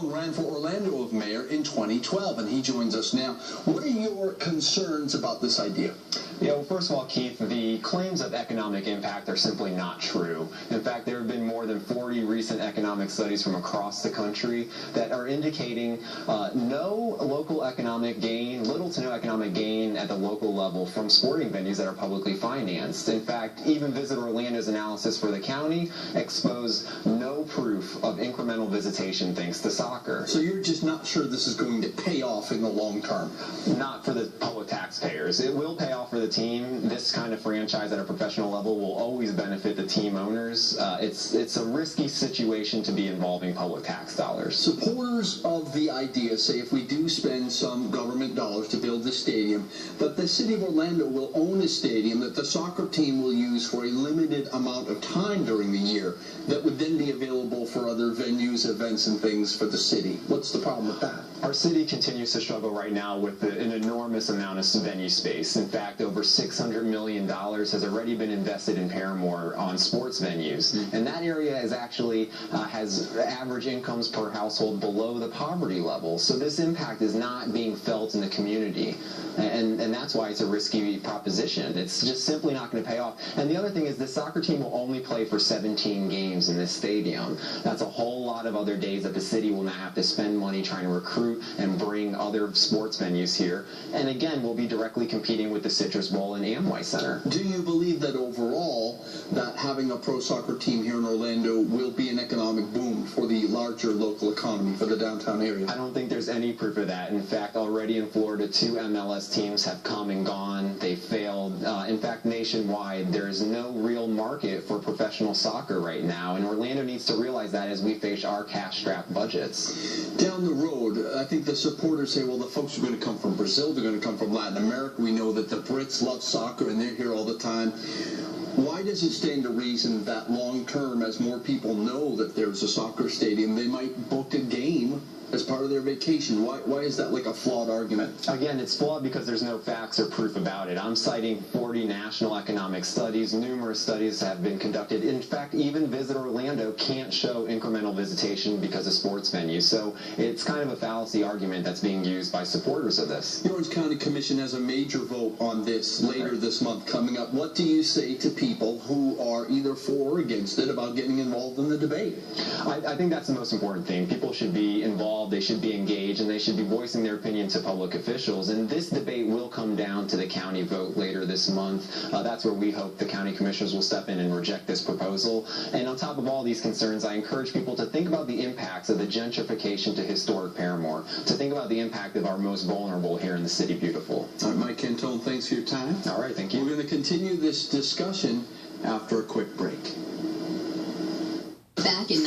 Cantone ran for Orlando as mayor in 2012, and he joins us now. What are your concerns about this idea? Yeah, well, first of all, Keith, the claims of economic impact are simply not true. In fact, there have been more than 40 recent economic studies from across the country that are indicating no local economic gain, little to no economic gain at the local level from sporting venues that are publicly financed. In fact, even Visit Orlando's analysis for the county exposed no proof of incremental visitation thanks to soccer. So you're just not sure this is going to pay off in the long term? Not for the public taxpayers. It will pay off for the team. This kind of franchise at a professional level will always benefit the team owners. It's a risky situation to be involving public tax dollars. Supporters of the idea say if we do spend some government dollars to build the stadium, that the city of Orlando will own a stadium that the soccer team will use for a limited amount of time during the year that would then be available for other venues, events, and things for the city. What's the problem with that? Our city continues to struggle right now with an enormous amount of venue space. In fact, over $600 million has already been invested in Paramore on sports venues. And that area is actually has average incomes per household below the poverty level. So this impact is not being felt in the community. And that's why it's a risky proposition. It's just simply not going to pay off. And the other thing is the soccer team will only play for 17 games in this stadium. That's a whole lot of other days that the city will not have to spend money trying to recruit and bring other sports venues here. And again, we'll be directly competing with the Citrus Bowl and Amway Center. Do you believe that overall that having a pro soccer team here in Orlando will be an economic boom for the larger local economy, for the downtown area? I don't think there's any proof of that. In fact, already in Florida, 2 MLS teams have come and gone. They failed. In fact, nationwide, there is no real market for professional soccer right now, and Orlando needs to realize that as we face our cash-strapped budgets. Down the road, I think the supporters say, well, the folks are going to come from Brazil, they're going to come from Latin America. We know that the Brits love soccer, and they're here all the time. Why does it stand to reason that long term, as more people know that there's a soccer stadium, they might book a game as part of their vacation? Why is that like a flawed argument? Again, it's flawed because there's no facts or proof about it. I'm citing 40 national economic studies. Numerous studies have been conducted. In fact, even Visit Orlando can't show incremental visitation because of sports venues. So it's kind of a fallacy argument that's being used by supporters of this. The Orange County Commission has a major vote on this later this month coming up. What do you say to people who are either for or against it about getting involved in the debate? I think that's the most important thing. People should be involved. They should be engaged, and they should be voicing their opinion to public officials. And this debate will come down to the county vote later this month. That's where we hope the county commissioners will step in and reject this proposal. And on top of all these concerns, I encourage people to think about the impacts of the gentrification to historic Paramore, to think about the impact of our most vulnerable here in the City Beautiful. All right, Mike Cantone, thanks for your time. All right, thank you. We're going to continue this discussion after a quick break.